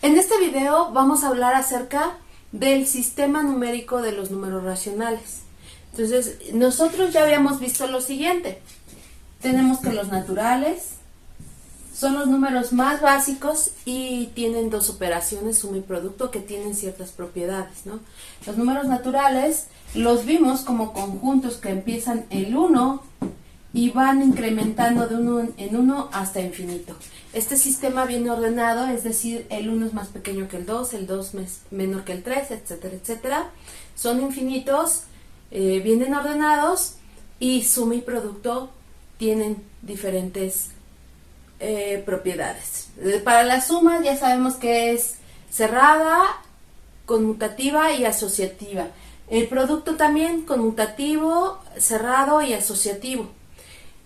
En este video vamos a hablar acerca del sistema numérico de los números racionales. Entonces, nosotros ya habíamos visto lo siguiente. Tenemos que los naturales son los números más básicos y tienen dos operaciones, suma y producto, que tienen ciertas propiedades, ¿no? Los números naturales los vimos como conjuntos que empiezan el 1 y van incrementando de uno en uno hasta infinito. Este sistema viene ordenado, es decir, el 1 es más pequeño que el 2 es menor que el 3, etcétera, etcétera. Son infinitos, vienen ordenados y suma y producto tienen diferentes propiedades. Para la suma ya sabemos que es cerrada, conmutativa y asociativa. El producto también conmutativo, cerrado y asociativo.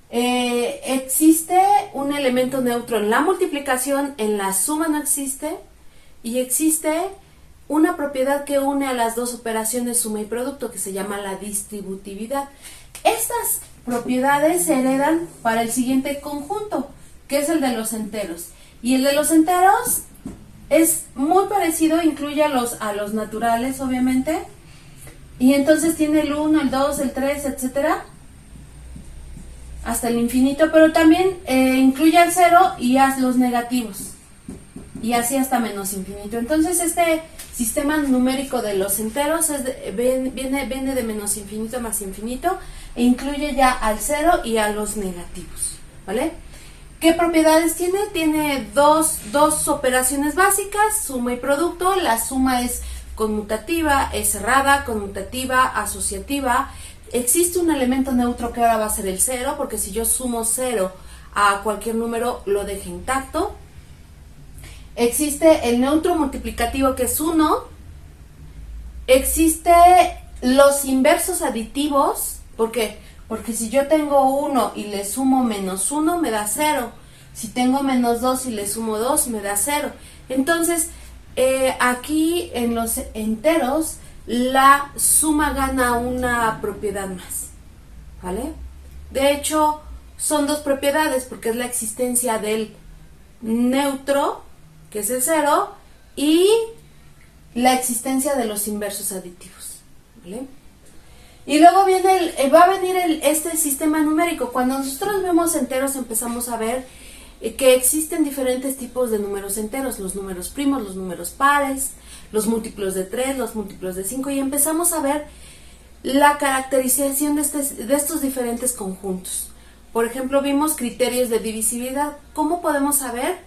Existe un elemento neutro en la multiplicación, en la suma no existe, y existe una propiedad que une a las dos operaciones suma y producto, que se llama la distributividad. Estas propiedades se heredan para el siguiente conjunto, que es el de los enteros. Y el de los enteros es muy parecido, incluye a los naturales, obviamente, y entonces tiene el 1, el 2, el 3, etcétera, hasta el infinito, pero también incluye al 0 y a los negativos, y así hasta menos infinito. Entonces este sistema numérico de los enteros viene de menos infinito más infinito, e incluye ya al 0 y a los negativos, ¿vale? ¿Qué propiedades tiene? Tiene dos operaciones básicas, suma y producto. La suma es conmutativa, es cerrada, conmutativa, asociativa. Existe un elemento neutro que ahora va a ser el 0, porque si yo sumo 0 a cualquier número lo dejo intacto. Existe el neutro multiplicativo, que es 1. Existe los inversos aditivos, porque si yo tengo 1 y le sumo menos 1 me da 0. Si tengo menos 2 y le sumo 2 me da 0. Entonces, aquí en los enteros la suma gana una propiedad más, ¿vale? De hecho, son dos propiedades, porque es la existencia del neutro, que es el 0, y la existencia de los inversos aditivos, ¿vale? Y luego va a venir este sistema numérico. Cuando nosotros vemos enteros empezamos a ver que existen diferentes tipos de números enteros, los números primos, los números pares, los múltiplos de 3, los múltiplos de 5, y empezamos a ver la caracterización de estos diferentes conjuntos. Por ejemplo, vimos criterios de divisibilidad. ¿Cómo podemos saber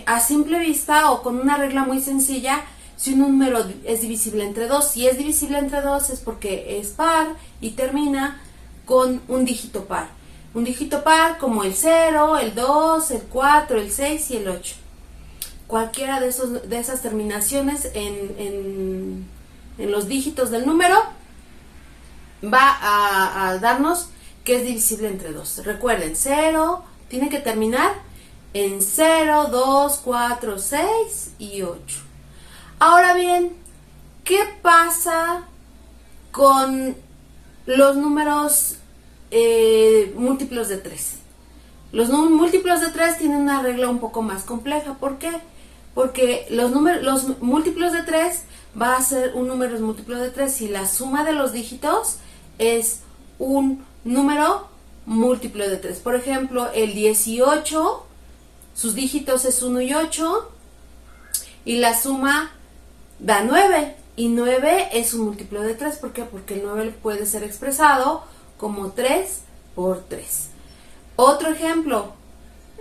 a simple vista o con una regla muy sencilla si un número es divisible entre 2? Si es divisible entre 2 es porque es par y termina con un dígito par. Un dígito par como el 0, el 2, el 4, el 6 y el 8. Cualquiera de esas terminaciones en los dígitos del número va a darnos que es divisible entre 2. Recuerden, 0 tiene que terminar en 0, 2, 4, 6 y 8. Ahora bien, ¿qué pasa con los números múltiplos de 3? Los múltiplos de 3 tienen una regla un poco más compleja. ¿Por qué? Porque los múltiplos de 3 va a ser un número múltiplo de 3 si la suma de los dígitos es un número múltiplo de 3. Por ejemplo, el 18, sus dígitos es 1 y 8, y la suma da 9, y 9 es un múltiplo de 3. ¿Por qué? Porque el 9 puede ser expresado como 3 por 3. Otro ejemplo,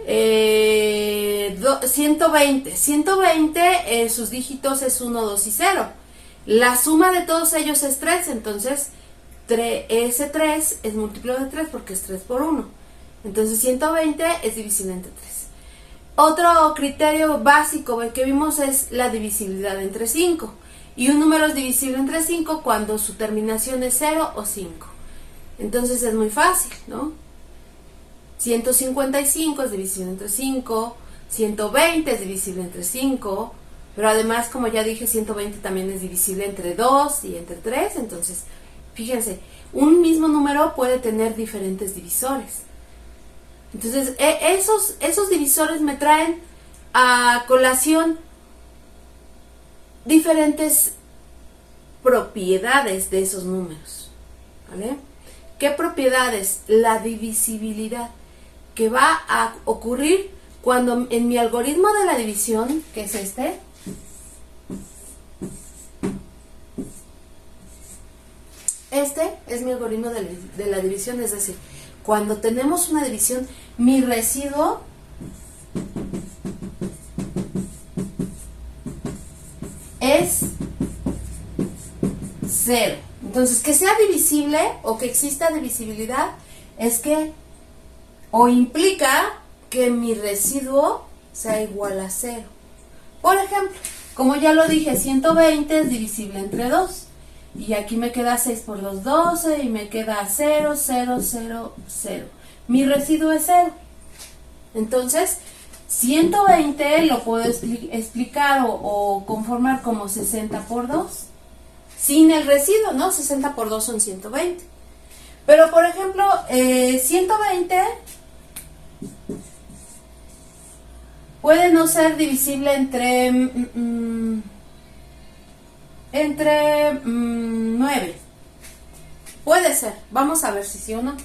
120. 120, sus dígitos es 1, 2 y 0. La suma de todos ellos es 3, entonces ese 3 es múltiplo de 3 porque es 3 por 1. Entonces 120 es divisible entre 3. Otro criterio básico que vimos es la divisibilidad entre 5. Y un número es divisible entre 5 cuando su terminación es 0 o 5. Entonces es muy fácil, ¿no? 155 es divisible entre 5, 120 es divisible entre 5, pero además, como ya dije, 120 también es divisible entre 2 y entre 3. Entonces, fíjense, un mismo número puede tener diferentes divisores. Entonces, esos divisores me traen a colación diferentes propiedades de esos números, ¿vale? ¿Qué propiedades? La divisibilidad, que va a ocurrir cuando en mi algoritmo de la división, que es este es mi algoritmo de la división, es decir, cuando tenemos una división, mi residuo es 0. Entonces, que sea divisible o que exista divisibilidad es que o implica que mi residuo sea igual a 0. Por ejemplo, como ya lo dije, 120 es divisible entre 2. Y aquí me queda 6 por 2, 12, y me queda 0, 0, 0, 0. Mi residuo es 0. Entonces, 120 lo puedo explicar o conformar como 60 por 2. Sin el residuo, ¿no? 60 por 2 son 120. Pero, por ejemplo, 120 puede no ser divisible entre 9. Puede ser. Vamos a ver si sí o no.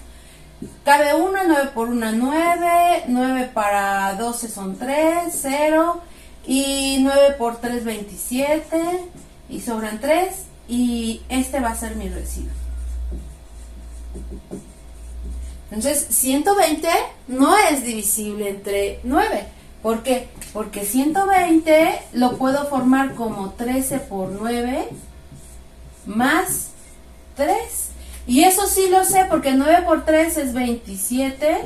Cabe 1, 9 por 1, 9. 9 para 12 son 3, 0. Y 9 por 3, 27. Y sobran 3. Y este va a ser mi residuo. Entonces, 120 no es divisible entre 9. ¿Por qué? Porque 120 lo puedo formar como 13 por 9 más 3. Y eso sí lo sé porque 9 por 3 es 27.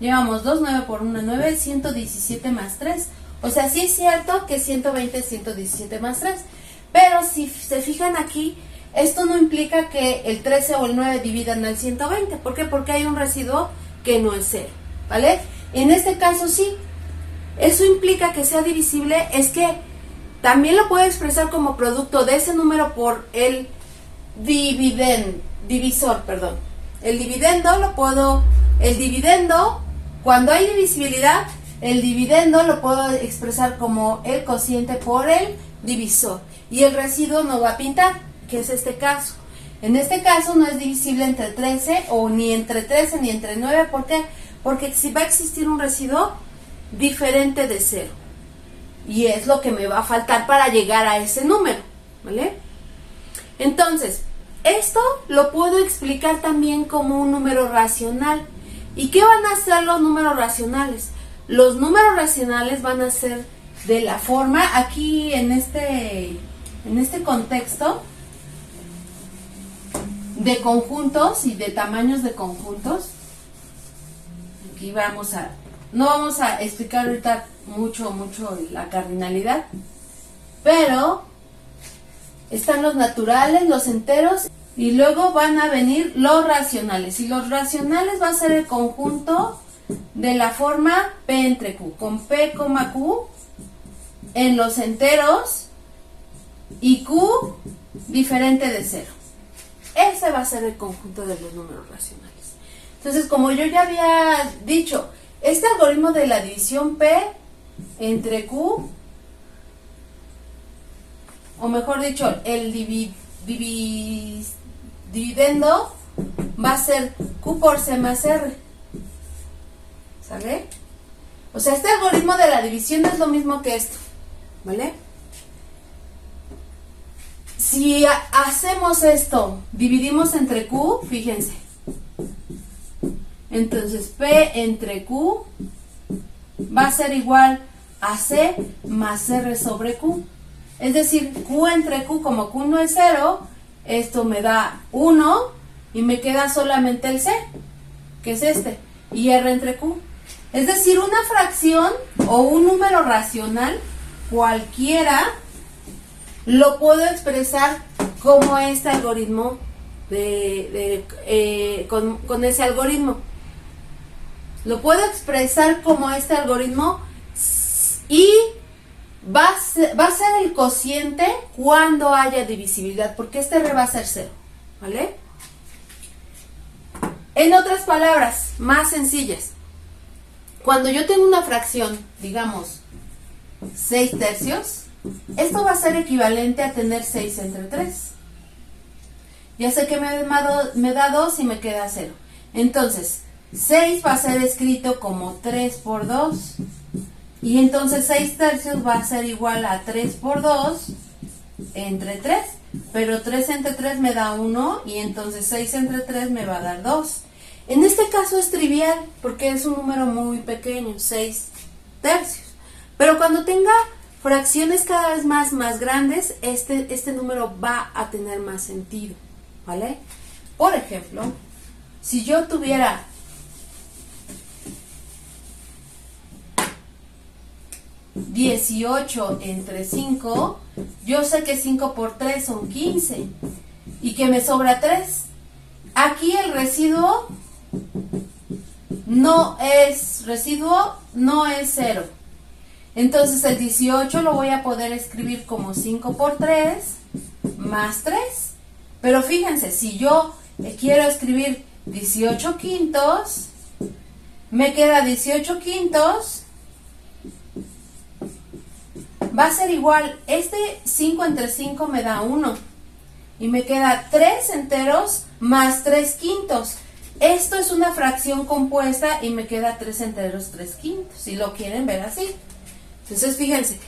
Llevamos 2, 9 por 1, 9, 117 más 3. O sea, sí es cierto que 120 es 117 más 3. Pero si se fijan aquí, esto no implica que el 13 o el 9 dividan al 120. ¿Por qué? Porque hay un residuo que no es 0. ¿Vale? En este caso sí. Eso implica que sea divisible, es que también lo puedo expresar como producto de ese número por el divisor. El dividendo, cuando hay divisibilidad, el dividendo lo puedo expresar como el cociente por el divisor. Y el residuo no va a pintar, que es este caso. En este caso no es divisible entre 13 o ni entre 13 ni entre 9. ¿Por qué? Porque si va a existir un residuo diferente de 0. Y es lo que me va a faltar para llegar a ese número. ¿Vale? Entonces, esto lo puedo explicar también como un número racional. ¿Y qué van a ser los números racionales? Los números racionales van a ser de la forma, aquí en este contexto de conjuntos y de tamaños de conjuntos. Aquí no vamos a explicar ahorita mucho la cardinalidad, pero están los naturales, los enteros, y luego van a venir los racionales. Y los racionales va a ser el conjunto de la forma P entre Q, con P, Q en los enteros y Q diferente de 0. Ese va a ser el conjunto de los números racionales. Entonces, como yo ya había dicho, este algoritmo de la división P entre Q, o mejor dicho, el dividendo va a ser Q por C más R. ¿Sale? O sea, este algoritmo de la división es lo mismo que esto. ¿Vale? Si hacemos esto, dividimos entre Q, fíjense. Entonces, P entre Q va a ser igual a C más R sobre Q. Es decir, Q entre Q, como Q no es 0, esto me da 1 y me queda solamente el C, que es este, y R entre Q. Es decir, una fracción o un número racional, cualquiera, lo puedo expresar como este algoritmo, con ese algoritmo. Lo puedo expresar como este algoritmo y va a ser el cociente cuando haya divisibilidad, porque este R va a ser 0, ¿vale? En otras palabras, más sencillas, cuando yo tengo una fracción, digamos, 6 tercios, Esto va a ser equivalente a tener 6 entre 3. Ya sé que me da 2 y me queda 0. Entonces, 6 va a ser escrito como 3 por 2. Y entonces 6 tercios va a ser igual a 3 por 2 entre 3. Pero 3 entre 3 me da 1 y entonces 6 entre 3 me va a dar 2. En este caso es trivial porque es un número muy pequeño, 6 tercios. Pero cuando tenga fracciones cada vez más grandes, este número va a tener más sentido, ¿vale? Por ejemplo, si yo tuviera 18 entre 5, yo sé que 5 por 3 son 15 y que me sobra 3. Aquí el residuo no es 0. Entonces el 18 lo voy a poder escribir como 5 por 3 más 3. Pero fíjense, si yo quiero escribir 18 quintos, me queda 18 quintos. Va a ser igual, 5 entre 5 me da 1. Y me queda 3 enteros más 3 quintos. Esto es una fracción compuesta y me queda 3 enteros 3 quintos, si lo quieren ver así. Entonces, fíjense,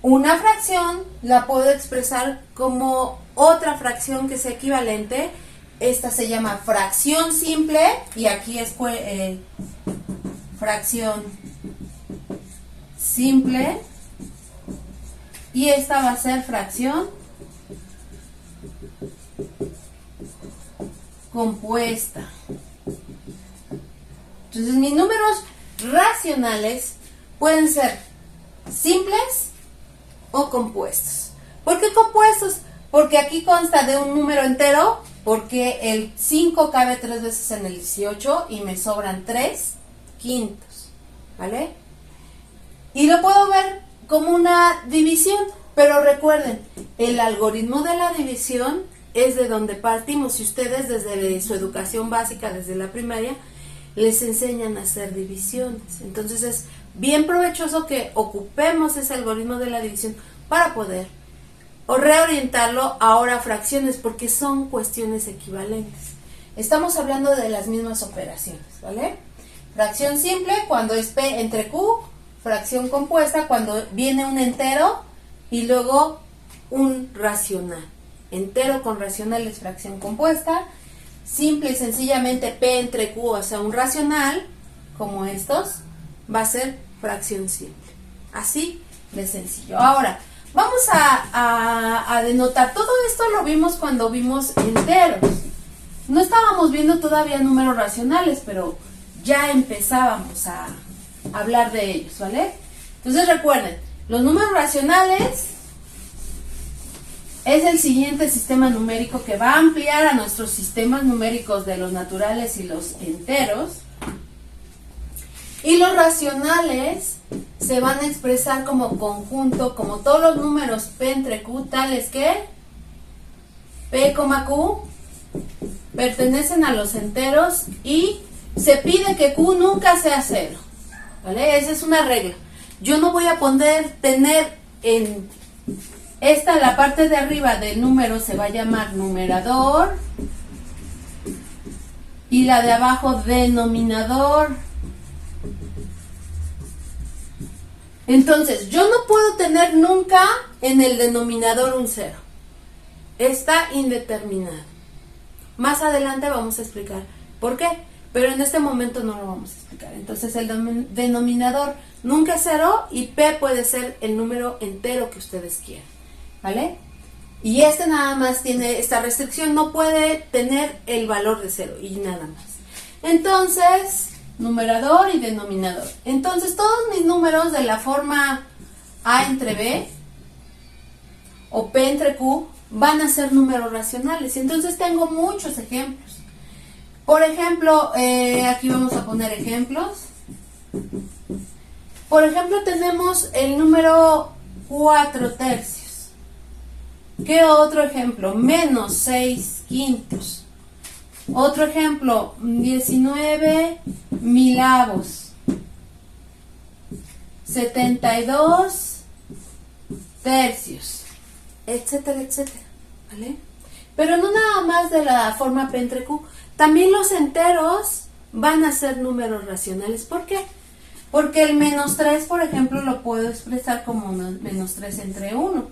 una fracción la puedo expresar como otra fracción que sea equivalente. Esta se llama fracción simple y aquí es fracción simple. Y esta va a ser fracción compuesta. Entonces mis números racionales pueden ser simples o compuestos. ¿Por qué compuestos? Porque aquí consta de un número entero, porque el 5 cabe 3 veces en el 18 y me sobran 3 quintos, ¿vale? Y lo puedo ver como una división, pero recuerden, el algoritmo de la división es de donde partimos. Si ustedes desde su educación básica, desde la primaria, les enseñan a hacer divisiones. Entonces es bien provechoso que ocupemos ese algoritmo de la división para poder reorientarlo ahora a fracciones, porque son cuestiones equivalentes. Estamos hablando de las mismas operaciones, ¿vale? Fracción simple cuando es P entre Q, fracción compuesta cuando viene un entero y luego un racional. Entero con racional es fracción compuesta. Simple y sencillamente P entre Q, o sea, un racional, como estos, va a ser fracción simple. Así de sencillo. Ahora, vamos a denotar. Todo esto lo vimos cuando vimos enteros. No estábamos viendo todavía números racionales, pero ya empezábamos a hablar de ellos, ¿vale? Entonces recuerden, los números racionales es el siguiente sistema numérico que va a ampliar a nuestros sistemas numéricos de los naturales y los enteros. Y los racionales se van a expresar como conjunto, como todos los números P entre Q, tales que P, Q pertenecen a los enteros y se pide que Q nunca sea 0. ¿Vale? Esa es una regla. Yo no voy a poder tener en la parte de arriba del número se va a llamar numerador y la de abajo denominador. Entonces, yo no puedo tener nunca en el denominador un 0. Está indeterminado. Más adelante vamos a explicar por qué. Pero en este momento no lo vamos a explicar. Entonces el denominador nunca es 0 y P puede ser el número entero que ustedes quieran, ¿vale? Y nada más tiene esta restricción, no puede tener el valor de 0 y nada más. Entonces, numerador y denominador. Entonces todos mis números de la forma A entre B o P entre Q van a ser números racionales. Entonces tengo muchos ejemplos. Por ejemplo, aquí vamos a poner ejemplos. Por ejemplo, tenemos el número 4 tercios. ¿Qué otro ejemplo? Menos 6 quintos. Otro ejemplo, 19 milavos. 72 tercios, etcétera, etcétera, ¿vale? Pero no nada más de la forma P entre Q, también los enteros van a ser números racionales. ¿Por qué? Porque el menos 3, por ejemplo, lo puedo expresar como menos 3 entre 1.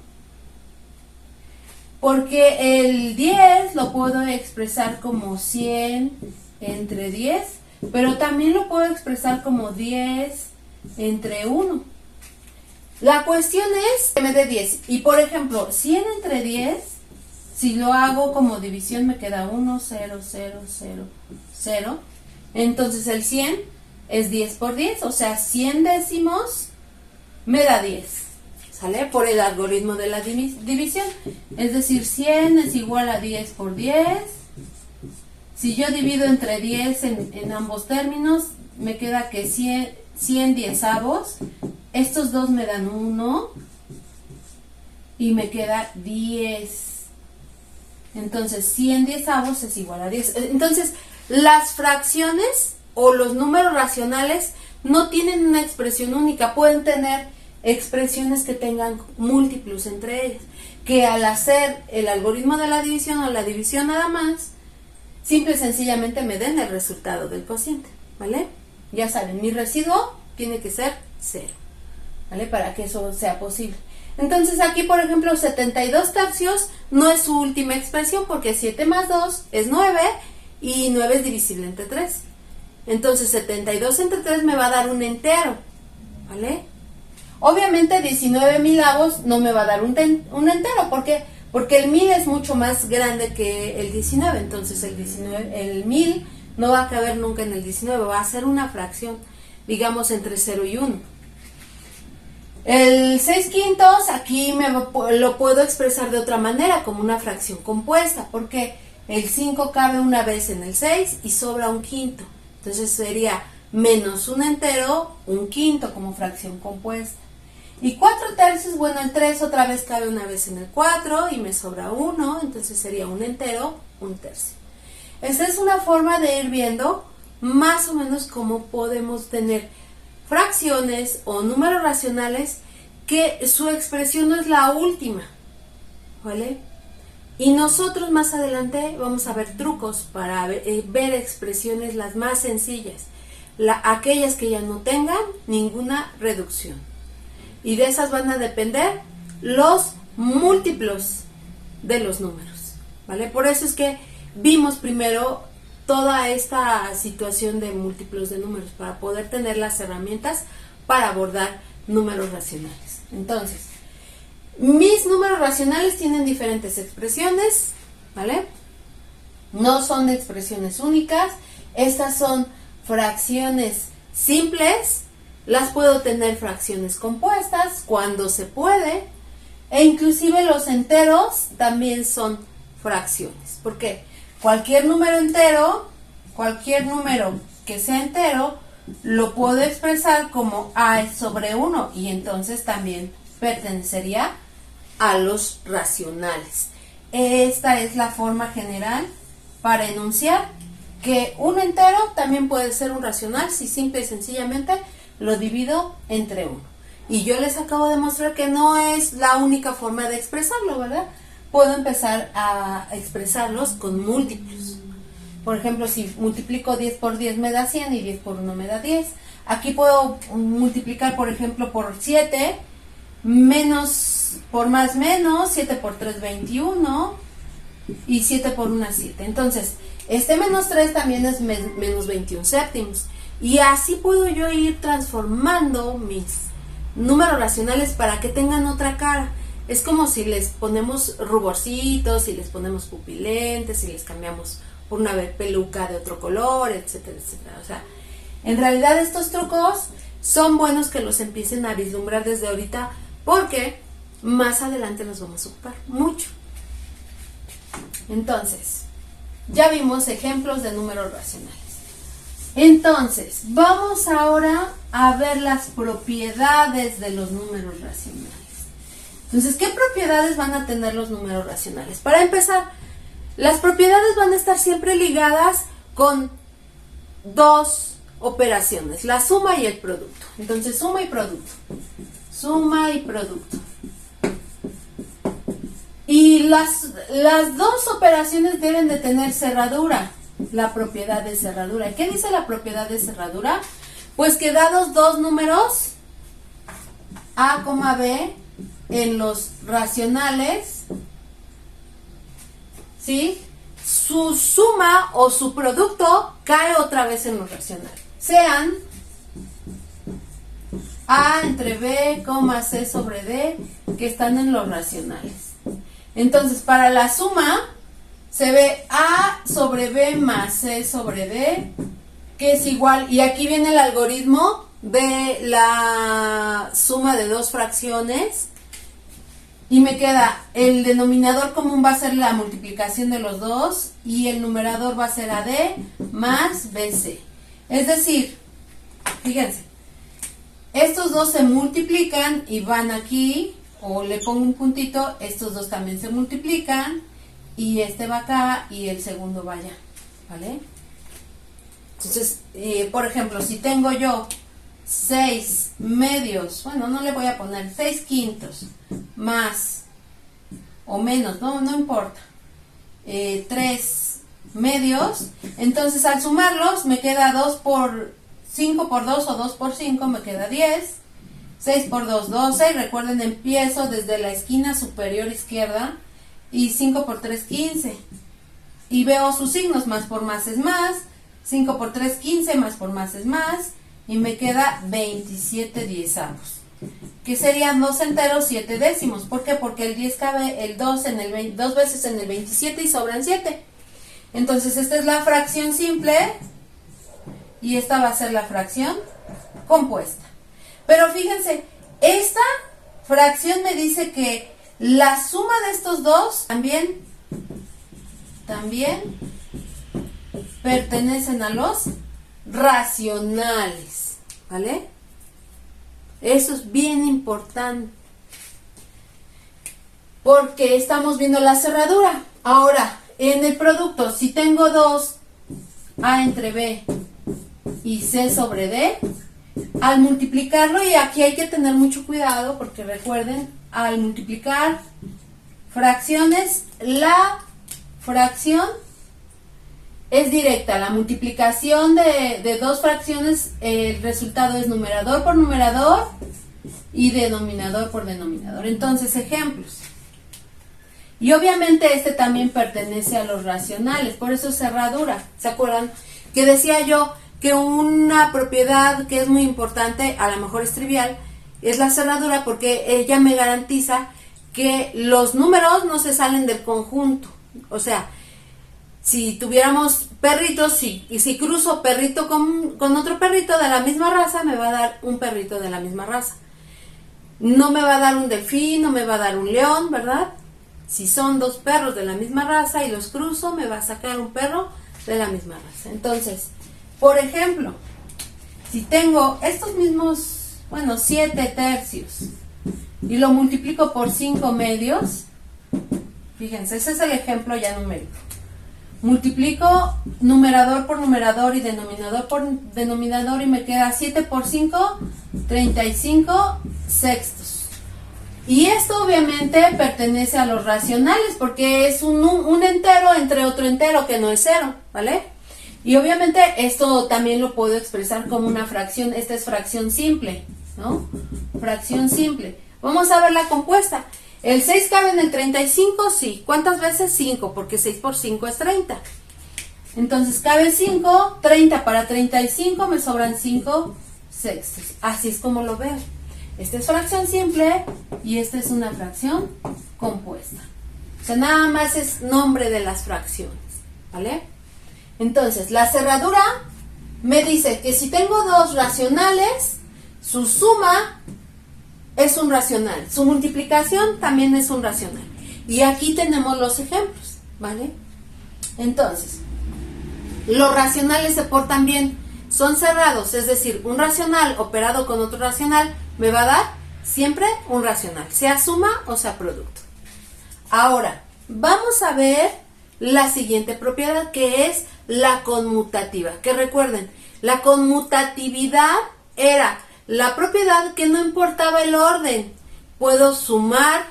Porque el 10 lo puedo expresar como 100 entre 10, pero también lo puedo expresar como 10 entre 1. La cuestión es que me dé 10. Y por ejemplo, 100 entre 10, si lo hago como división me queda 1, 0, 0, 0, 0. Entonces el 100 es 10 por 10, o sea, 100 décimos me da 10. ¿Sale? Por el algoritmo de la división. Es decir, 100 es igual a 10 por 10. Si yo divido entre 10 en ambos términos, me queda que 100 diezavos. Estos dos me dan 1 y me queda 10. Entonces, 100 diezavos es igual a 10. Entonces, las fracciones o los números racionales no tienen una expresión única. Pueden tener expresiones que tengan múltiplos entre ellas. Que al hacer el algoritmo de la división o la división nada más, simple y sencillamente me den el resultado del cociente. ¿Vale? Ya saben, mi residuo tiene que ser 0. ¿Vale? Para que eso sea posible. Entonces aquí, por ejemplo, 72 tercios no es su última expresión porque 7 más 2 es 9 y 9 es divisible entre 3. Entonces 72 entre 3 me va a dar un entero. ¿Vale? Obviamente 19 milavos no me va a dar un entero. ¿Por qué? Porque el 1000 es mucho más grande que el 19. Entonces el 1000 no va a caber nunca en el 19. Va a ser una fracción, digamos, entre 0 y 1. El 6 quintos aquí lo puedo expresar de otra manera, como una fracción compuesta, porque el 5 cabe una vez en el 6 y sobra un quinto. Entonces sería menos un entero, un quinto como fracción compuesta. Y 4 tercios, bueno, el 3 otra vez cabe una vez en el 4 y me sobra 1, entonces sería un entero, un tercio. Esta es una forma de ir viendo más o menos cómo podemos tener fracciones o números racionales que su expresión no es la última, ¿vale? Y nosotros más adelante vamos a ver trucos para ver expresiones las más sencillas, aquellas que ya no tengan ninguna reducción. Y de esas van a depender los múltiplos de los números, ¿vale? Por eso es que vimos primero toda esta situación de múltiplos de números para poder tener las herramientas para abordar números racionales. Entonces, mis números racionales tienen diferentes expresiones, ¿vale? No son expresiones únicas. Estas son fracciones simples. Las puedo tener fracciones compuestas cuando se puede. E inclusive los enteros también son fracciones. ¿Por qué? Cualquier número entero, cualquier número que sea entero, lo puedo expresar como a sobre 1 y entonces también pertenecería a los racionales. Esta es la forma general para enunciar que un entero también puede ser un racional si simple y sencillamente lo divido entre 1. Y yo les acabo de mostrar que no es la única forma de expresarlo, ¿verdad? Puedo empezar a expresarlos con múltiplos. Por ejemplo, si multiplico 10 por 10 me da 100 y 10 por 1 me da 10. Aquí puedo multiplicar, por ejemplo, por 7, menos por más menos, 7 por 3, 21, y 7 por 1, 7. Entonces, este menos 3 también es menos 21 séptimos. Y así puedo yo ir transformando mis números racionales para que tengan otra cara. Es como si les ponemos ruborcitos, si les ponemos pupilentes, si les cambiamos por una peluca de otro color, etcétera, etcétera. O sea, en realidad estos trucos son buenos que los empiecen a vislumbrar desde ahorita porque más adelante nos vamos a ocupar mucho. Entonces, ya vimos ejemplos de números racionales. Entonces, vamos ahora a ver las propiedades de los números racionales. Entonces, ¿qué propiedades van a tener los números racionales? Para empezar, las propiedades van a estar siempre ligadas con dos operaciones, la suma y el producto. Entonces, suma y producto. Suma y producto. Y las dos operaciones deben de tener cerradura, la propiedad de cerradura. ¿Y qué dice la propiedad de cerradura? Pues que dados dos números, A, B, en los racionales, ¿sí?, su suma o su producto cae otra vez en los racionales. Sean A entre B, C sobre D, que están en los racionales. Entonces, para la suma, se ve A sobre B más C sobre D, que es igual, y aquí viene el algoritmo de la suma de dos fracciones, y me queda el denominador común va a ser la multiplicación de los dos, y el numerador va a ser AD más BC. Es decir, fíjense, estos dos se multiplican y van aquí, o le pongo un puntito, estos dos también se multiplican, y este va acá, y el segundo va allá, ¿vale? Entonces, por ejemplo, si tengo yo 6 medios, bueno, no le voy a poner 6 quintos, más o menos, no importa, 3 medios, entonces al sumarlos me queda 5 por 2 o 2 por 5, me queda 10, 6 por 2, 12, y recuerden, empiezo desde la esquina superior izquierda, y 5 por 3, 15, y veo sus signos, más por más es más, 5 por 3, 15, más por más es más, y me queda 27 diezavos, que serían 2 enteros, 7 décimos. ¿Por qué? Porque el 10 cabe el 2 en el 20, dos veces en el 27 y sobran 7. Entonces esta es la fracción simple y esta va a ser la fracción compuesta. Pero fíjense, esta fracción me dice que la suma de estos dos también pertenecen a los racionales, ¿vale? Eso es bien importante, porque estamos viendo la cerradura. Ahora, en el producto, si tengo dos A entre B y C sobre D, al multiplicarlo, y aquí hay que tener mucho cuidado, porque recuerden, al multiplicar fracciones, la fracción es directa. La multiplicación de dos fracciones, el resultado es numerador por numerador y denominador por denominador. Entonces, ejemplos. Y obviamente este también pertenece a los racionales, por eso es cerradura. ¿Se acuerdan que decía yo que una propiedad que es muy importante, a lo mejor es trivial, es la cerradura, porque ella me garantiza que los números no se salen del conjunto? O sea, si tuviéramos perritos, y si cruzo perrito con otro perrito de la misma raza, me va a dar un perrito de la misma raza. No me va a dar un delfín, no me va a dar un león, ¿verdad? Si son dos perros de la misma raza y los cruzo, me va a sacar un perro de la misma raza. Entonces, por ejemplo, si tengo estos mismos, 7 tercios, y lo multiplico por 5 medios, fíjense, ese es el ejemplo ya numérico. Multiplico numerador por numerador y denominador por denominador, y me queda 7 por 5, 35 sextos. Y esto obviamente pertenece a los racionales, porque es un entero entre otro entero que no es cero, ¿vale? Y obviamente esto también lo puedo expresar como una fracción. Esta es fracción simple, ¿no? Fracción simple. Vamos a ver la compuesta. ¿El 6 cabe en el 35? Sí. ¿Cuántas veces? 5, porque 6 por 5 es 30. Entonces cabe 5, 30 para 35, me sobran 5 sextos. Así es como lo veo. Esta es fracción simple y esta es una fracción compuesta. O sea, nada más es nombre de las fracciones, ¿vale? Entonces, la cerradura me dice que si tengo dos racionales, su suma es un racional, su multiplicación también es un racional. Y aquí tenemos los ejemplos, ¿vale? Entonces, los racionales se portan bien, son cerrados, es decir, un racional operado con otro racional me va a dar siempre un racional, sea suma o sea producto. Ahora, vamos a ver la siguiente propiedad, que es la conmutativa. Que recuerden, la conmutatividad era la propiedad que no importaba el orden. Puedo sumar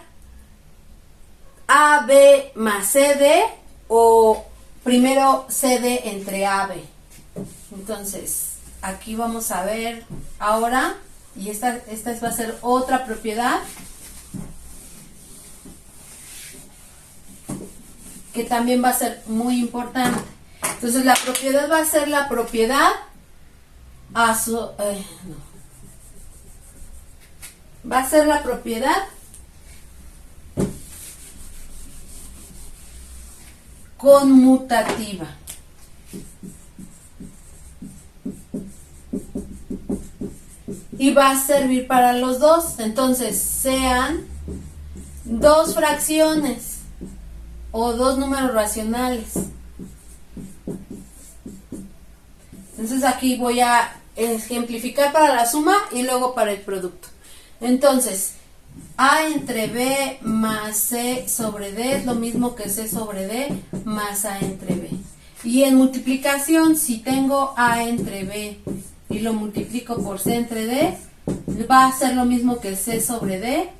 AB más CD o primero CD entre AB. Entonces, aquí vamos a ver ahora, y esta va a ser otra propiedad que también va a ser muy importante. Entonces, la propiedad va a ser la propiedad va a ser la propiedad conmutativa. Y va a servir para los dos. Entonces, sean dos fracciones o dos números racionales. Entonces, aquí voy a ejemplificar para la suma y luego para el producto. Entonces, A entre B más C sobre D es lo mismo que C sobre D más A entre B. Y en multiplicación, si tengo A entre B y lo multiplico por C entre D, va a ser lo mismo que C sobre D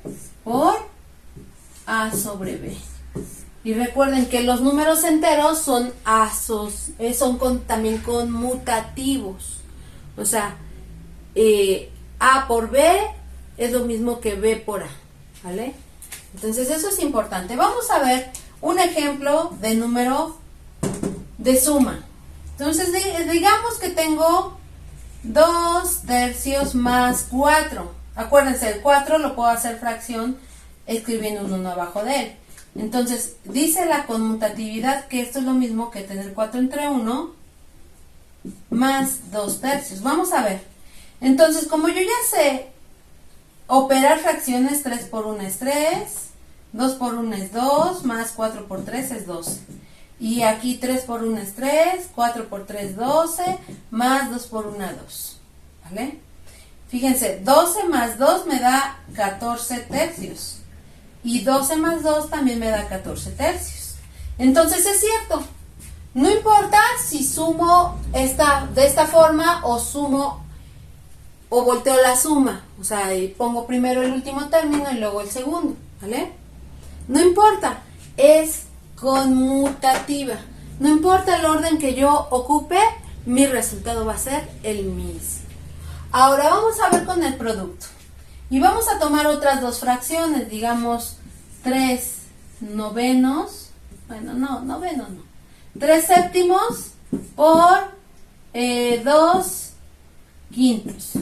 por A sobre B. Y recuerden que los números enteros son también conmutativos. O sea, A por B es lo mismo que B por A, ¿vale? Entonces eso es importante. Vamos a ver un ejemplo de número de suma. Entonces digamos que tengo 2 tercios más 4. Acuérdense, el 4 lo puedo hacer fracción escribiendo un 1 abajo de él. Entonces, dice la conmutatividad que esto es lo mismo que tener 4 entre 1 más 2 tercios. Vamos a ver. Entonces, como yo ya sé operar fracciones, 3 por 1 es 3, 2 por 1 es 2, más 4 por 3 es 12. Y aquí 3 por 1 es 3, 4 por 3 12, más 2 por 1 2. ¿Vale? Fíjense, 12 más 2 me da 14 tercios. Y 12 más 2 también me da 14 tercios. Entonces es cierto, no importa si sumo de esta forma o sumo o volteo la suma. O sea, pongo primero el último término y luego el segundo, ¿vale? No importa, es conmutativa. No importa el orden que yo ocupe, mi resultado va a ser el mismo. Ahora vamos a ver con el producto. Y vamos a tomar otras dos fracciones, digamos 3 novenos, bueno, noveno no, 3 séptimos por 2 quintos.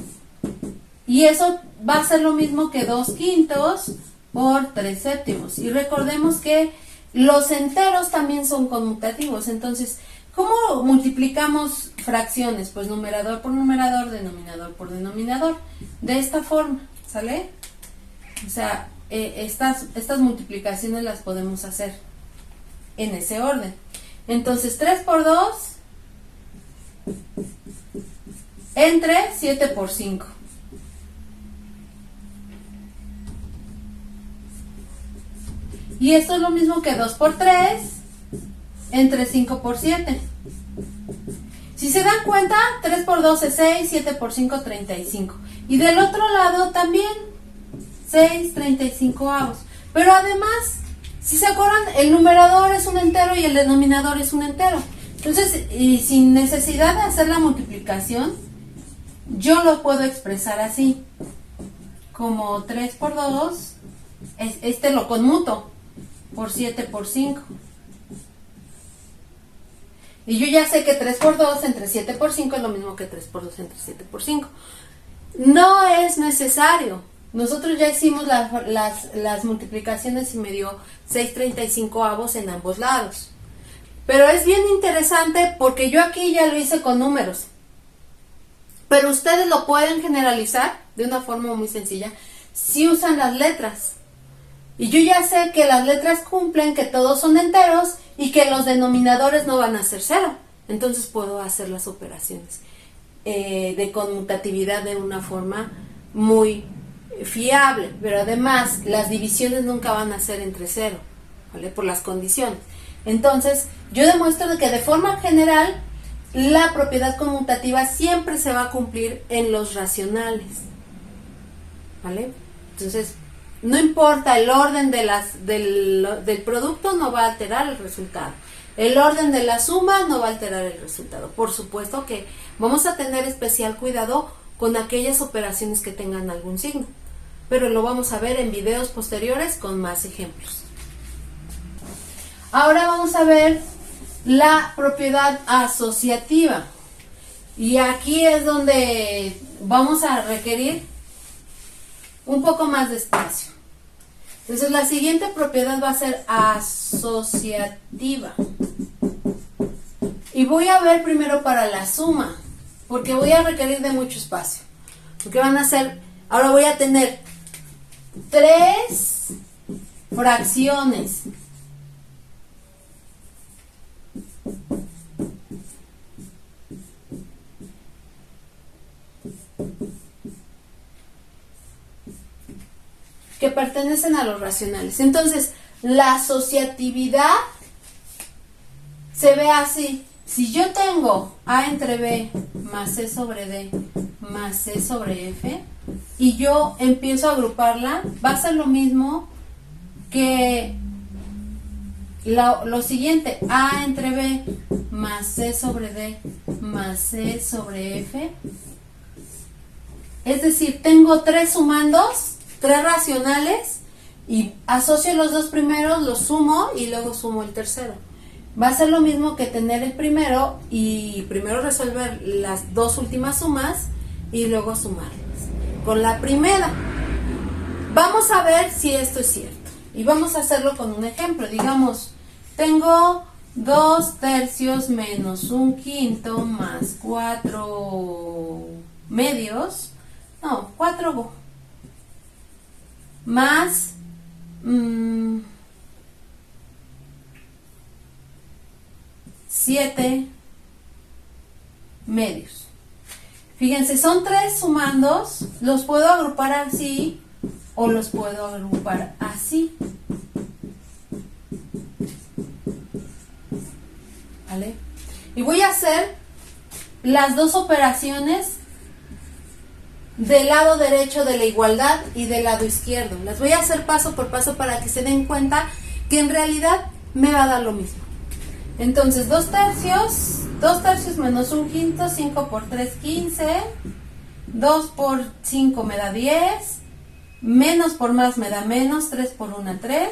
Y eso va a ser lo mismo que 2 quintos por 3 séptimos. Y recordemos que los enteros también son conmutativos. Entonces, ¿cómo multiplicamos fracciones? Pues numerador por numerador, denominador por denominador. De esta forma, ¿sale? O sea, estas multiplicaciones las podemos hacer en ese orden. Entonces, 3 por 2 entre 7 por 5. Y esto es lo mismo que 2 por 3 entre 5 por 7. Si se dan cuenta, 3 por 2 es 6, 7 por 5, 35. Y del otro lado también, 6, 35avos. Pero además, si se acuerdan, el numerador es un entero y el denominador es un entero. Entonces, y sin necesidad de hacer la multiplicación, yo lo puedo expresar así. Como 3 por 2, lo conmuto por 7 por 5. Y yo ya sé que 3 por 2 entre 7 por 5 es lo mismo que 3 por 2 entre 7 por 5. No es necesario. Nosotros ya hicimos las multiplicaciones y me dio 6/35avos en ambos lados. Pero es bien interesante porque yo aquí ya lo hice con números. Pero ustedes lo pueden generalizar de una forma muy sencilla si usan las letras. Y yo ya sé que las letras cumplen, que todos son enteros y que los denominadores no van a ser 0. Entonces puedo hacer las operaciones de conmutatividad de una forma muy fiable. Pero además las divisiones nunca van a ser entre 0, ¿vale? Por las condiciones. Entonces yo demuestro que de forma general la propiedad conmutativa siempre se va a cumplir en los racionales, ¿vale? Entonces no importa el orden del producto, no va a alterar el resultado. El orden de la suma no va a alterar el resultado. Por supuesto que vamos a tener especial cuidado con aquellas operaciones que tengan algún signo, pero lo vamos a ver en videos posteriores con más ejemplos. Ahora vamos a ver la propiedad asociativa. Y aquí es donde vamos a requerir un poco más de espacio. Entonces la siguiente propiedad va a ser asociativa. Y voy a ver primero para la suma, porque voy a requerir de mucho espacio. Porque van a ser, ahora voy a tener 3 fracciones. Que pertenecen a los racionales. Entonces, la asociatividad se ve así. Si yo tengo A entre B más C sobre D más C sobre F y yo empiezo a agruparla, va a ser lo mismo que lo siguiente, A entre B más C sobre D más C sobre F. Es decir, tengo 3 sumandos, 3 racionales, y asocio los 2 primeros, los sumo y luego sumo el tercero. Va a ser lo mismo que tener el primero y primero resolver las 2 últimas sumas y luego sumarlas. Con la primera, vamos a ver si esto es cierto. Y vamos a hacerlo con un ejemplo. Digamos, tengo 2 tercios menos 1/5 más 4 medios. No, 4 más 7 medios. Fíjense, son 3 sumandos, los puedo agrupar así o los puedo agrupar así. ¿Vale? Y voy a hacer las 2 operaciones del lado derecho de la igualdad y del lado izquierdo. Las voy a hacer paso por paso para que se den cuenta que en realidad me va a dar lo mismo. Entonces, 2 tercios menos 1/5, 5 por 3, 15, 2 por 5 me da 10, menos por más me da menos, 3 por 1, 3.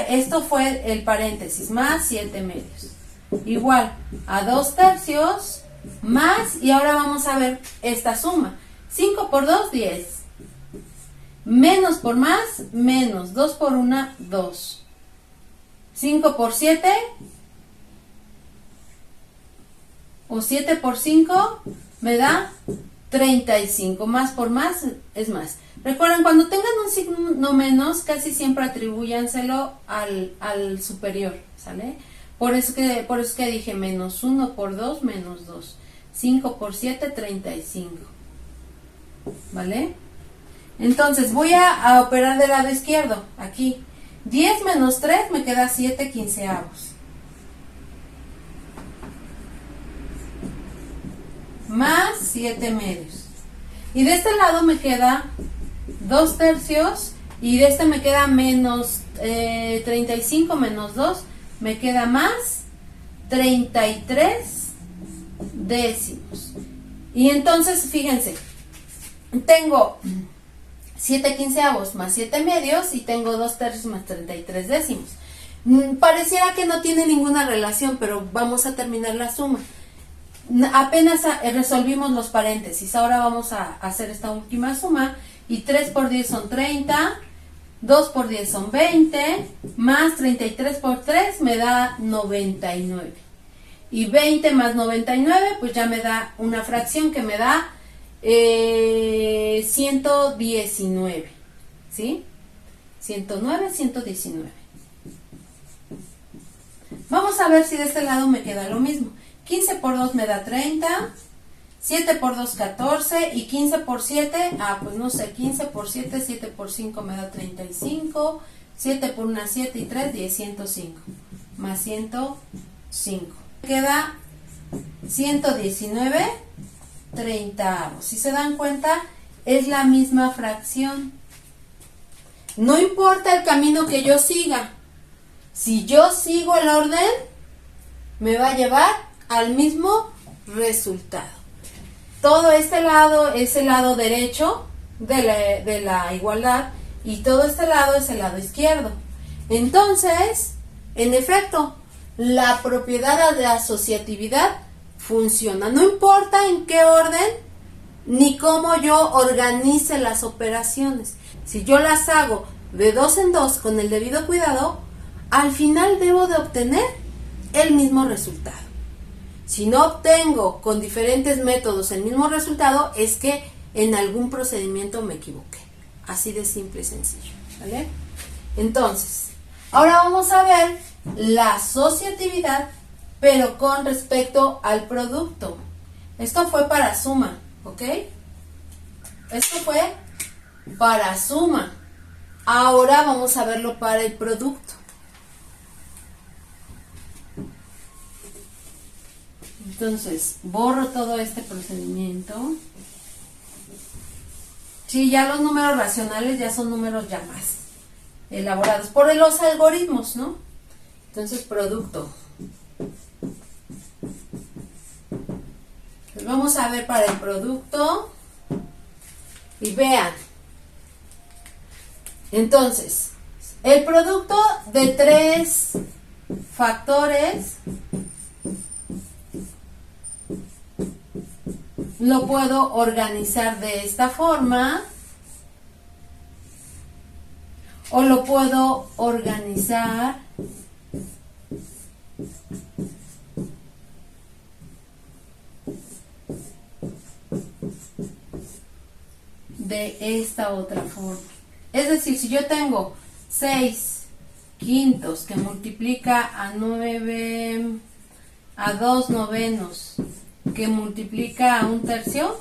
Esto fue el paréntesis, más 7 medios. Igual a 2 tercios más, y ahora vamos a ver esta suma. 5 por 2, 10. Menos por más, menos. 2 por 1, 2. 5 por 7, o 7 por 5, me da 35. Más por más es más. Recuerden, cuando tengan un signo menos, casi siempre atribúyanselo al superior, ¿sale? Por eso que dije menos 1 por 2, menos 2. 5 por 7, 35. ¿Vale? Entonces, voy a operar del lado izquierdo, aquí. 10 menos 3 me queda 7 quinceavos. Más 7 medios. Y de este lado me queda 2 tercios. Y de este me queda menos 35 menos 2. Me queda más 33 décimos. Y entonces, fíjense, tengo 7 quinceavos más 7 medios y tengo 2 tercios más 33 décimos. Pareciera que no tiene ninguna relación, pero vamos a terminar la suma. Apenas resolvimos los paréntesis, ahora vamos a hacer esta última suma, y 3 por 10 son 30, 2 por 10 son 20, más 33 por 3 me da 99. Y 20 más 99, pues ya me da una fracción que me da 119, ¿sí? 109, 119. Vamos a ver si de este lado me queda lo mismo. 15 por 2 me da 30, 7 por 2, 14, y 15 por 7, pues no sé, 15 por 7, 7 por 5 me da 35, 7 por 1, 7 y 3, 10, 105, más 105. Queda 119 treintavos. Si se dan cuenta, es la misma fracción. No importa el camino que yo siga. Si yo sigo el orden, me va a llevar al mismo resultado. Todo este lado es el lado derecho de la igualdad y todo este lado es el lado izquierdo. Entonces, en efecto, la propiedad de asociatividad funciona. No importa en qué orden ni cómo yo organice las operaciones. Si yo las hago de dos en dos con el debido cuidado, al final debo de obtener el mismo resultado. Si no obtengo con diferentes métodos el mismo resultado, es que en algún procedimiento me equivoqué. Así de simple y sencillo, ¿vale? Entonces, ahora vamos a ver la asociatividad, pero con respecto al producto. Esto fue para suma, ¿ok? Esto fue para suma. Ahora vamos a verlo para el producto. Entonces, borro todo este procedimiento. Sí, ya los números racionales ya son números ya más elaborados por los algoritmos, ¿no? Entonces, producto. Pues vamos a ver para el producto. Y vean. Entonces, el producto de 3 factores lo puedo organizar de esta forma o lo puedo organizar de esta otra forma. Es decir, si yo tengo 6 quintos que multiplica a 9, a 2 novenos, que multiplica a 1 tercio,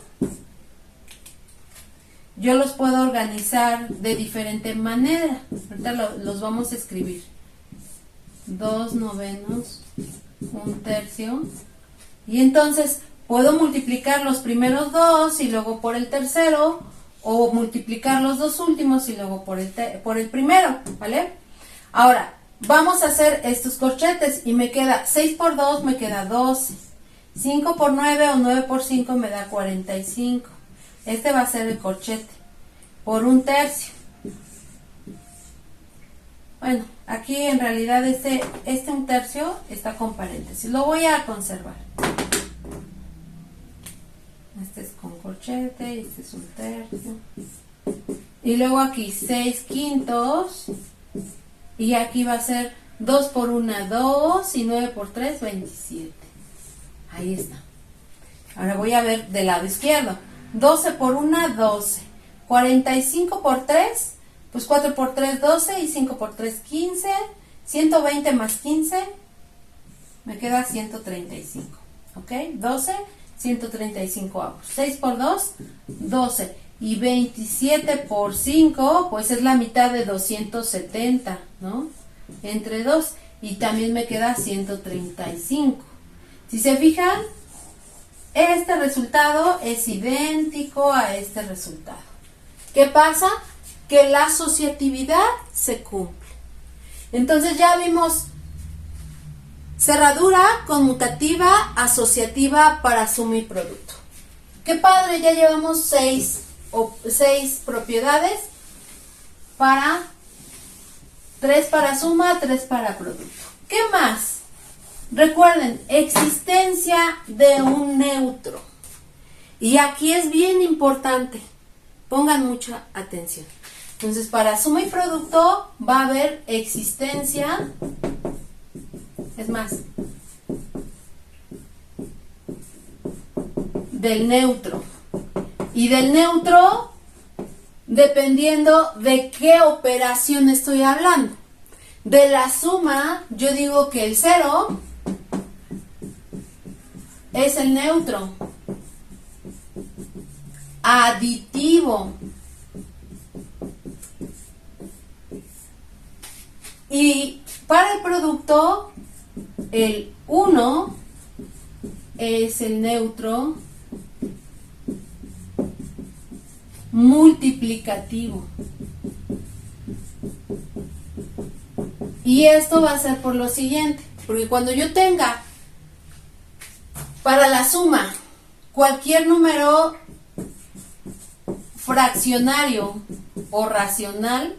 yo los puedo organizar de diferente manera. Ahorita los vamos a escribir. 2 novenos, 1 tercio. Y entonces puedo multiplicar los primeros dos y luego por el tercero, o multiplicar los dos últimos y luego por el primero, ¿vale? Ahora, vamos a hacer estos corchetes y me queda 6 por 2, me queda 12. 5 por 9 o 9 por 5 me da 45. Este va a ser el corchete por 1 tercio. Bueno, aquí en realidad este 1 tercio está con paréntesis. Lo voy a conservar. Este es con corchete y este es 1 tercio. Y luego aquí 6 quintos. Y aquí va a ser 2 por 1, 2 y 9 por 3, 27. Ahí está. Ahora voy a ver del lado izquierdo. 12 por 1, 12. 45 por 3, pues 4 por 3, 12 y 5 por 3, 15. 120 más 15, me queda 135. ¿Ok? 12, 135 avos. 6 por 2, 12. Y 27 por 5, pues es la mitad de 270, ¿no? Entre 2. Y también me queda 135. Si se fijan, este resultado es idéntico a este resultado. ¿Qué pasa? Que la asociatividad se cumple. Entonces ya vimos cerradura conmutativa asociativa para suma y producto. ¡Qué padre! Ya llevamos 6 propiedades para 3 para suma, 3 para producto. ¿Qué más? Recuerden, existencia de un neutro. Y aquí es bien importante. Pongan mucha atención. Entonces, para suma y producto va a haber existencia. Es más, del neutro. Y del neutro, dependiendo de qué operación estoy hablando. De la suma, yo digo que el 0 es el neutro. Aditivo. Y para el producto, el 1 es el neutro multiplicativo. Y esto va a ser por lo siguiente, porque cuando yo tenga para la suma cualquier número fraccionario o racional,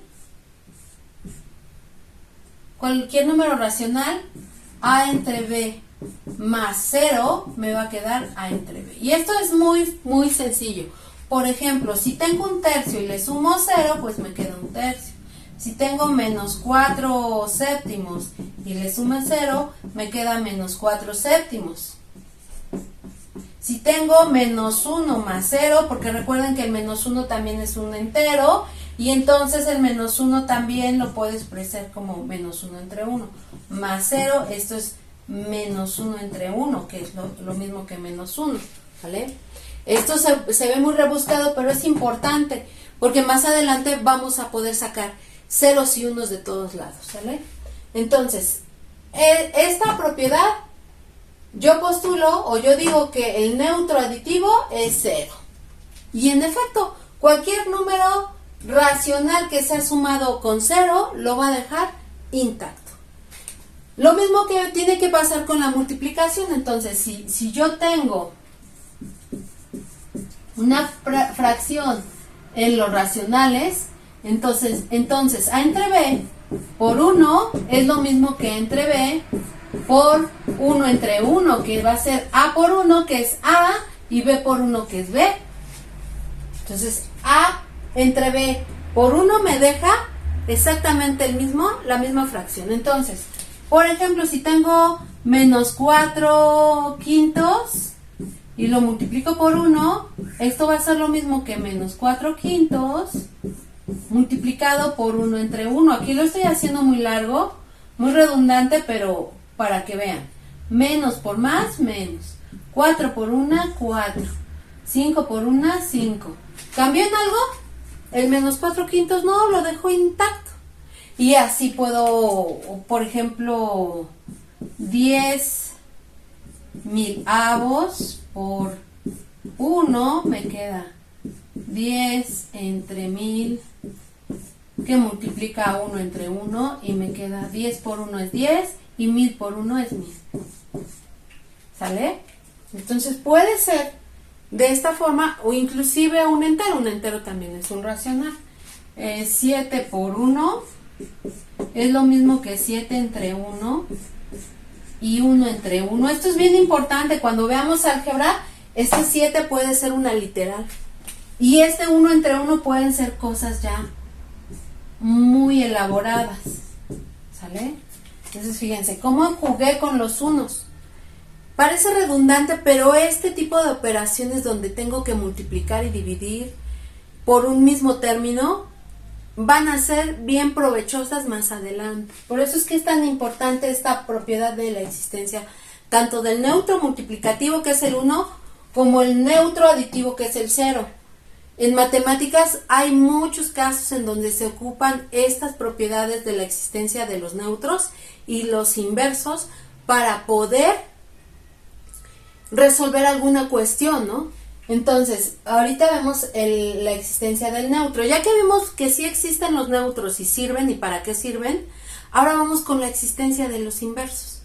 cualquier número racional, a entre b más 0 me va a quedar a entre b. Y esto es muy sencillo. Por ejemplo, si tengo un tercio y le sumo 0, pues me queda un tercio. Si tengo menos 4 séptimos y le sumo 0, me queda menos 4 séptimos. Si tengo menos 1 más 0, porque recuerden que el menos 1 también es un entero, y entonces el menos 1 también lo puedo expresar como menos 1 entre 1. Más 0, esto es menos 1 entre 1, que es lo mismo que menos 1, ¿vale? Esto se ve muy rebuscado, pero es importante, porque más adelante vamos a poder sacar ceros y unos de todos lados, ¿sale? Entonces, esta propiedad, yo postulo o yo digo que el neutro aditivo es 0. Y en efecto, cualquier número racional que sea sumado con 0 lo va a dejar intacto. Lo mismo que tiene que pasar con la multiplicación. Entonces, si yo tengo una fracción en los racionales, entonces a entre b por 1 es lo mismo que entre b por 1 entre 1, que va a ser a por 1, que es a, y b por 1, que es b. Entonces, a entre b por 1 me deja exactamente la misma fracción. Entonces, por ejemplo, si tengo menos 4 quintos y lo multiplico por 1, esto va a ser lo mismo que menos 4 quintos multiplicado por 1 entre 1. Aquí lo estoy haciendo muy largo, muy redundante, pero para que vean. Menos por más, menos. 4 por 1, 4. 5 por 1, 5. ¿Cambió en algo? El menos 4 quintos no, lo dejo intacto. Y así puedo, por ejemplo, 10 milavos por 1 me queda 10 entre 1000, que multiplica 1 entre 1 y me queda 10 por 1 es 10 y 1000 por 1 es 1000. ¿Sale? Entonces puede ser de esta forma o inclusive un entero también es un racional. 7 por 1 es lo mismo que 7 entre 1 y 1 entre 1. Esto es bien importante. Cuando veamos álgebra, este 7 puede ser una literal. Y este 1 entre 1 pueden ser cosas ya muy elaboradas. ¿Sale? Entonces fíjense, cómo jugué con los unos. Parece redundante, pero este tipo de operaciones donde tengo que multiplicar y dividir por un mismo término van a ser bien provechosas más adelante. Por eso es que es tan importante esta propiedad de la existencia tanto del neutro multiplicativo, que es el 1, como el neutro aditivo, que es el 0. En matemáticas hay muchos casos en donde se ocupan estas propiedades de la existencia de los neutros y los inversos para poder resolver alguna cuestión, ¿no? Entonces, ahorita vemos la existencia del neutro. Ya que vimos que sí existen los neutros y sirven y para qué sirven, ahora vamos con la existencia de los inversos,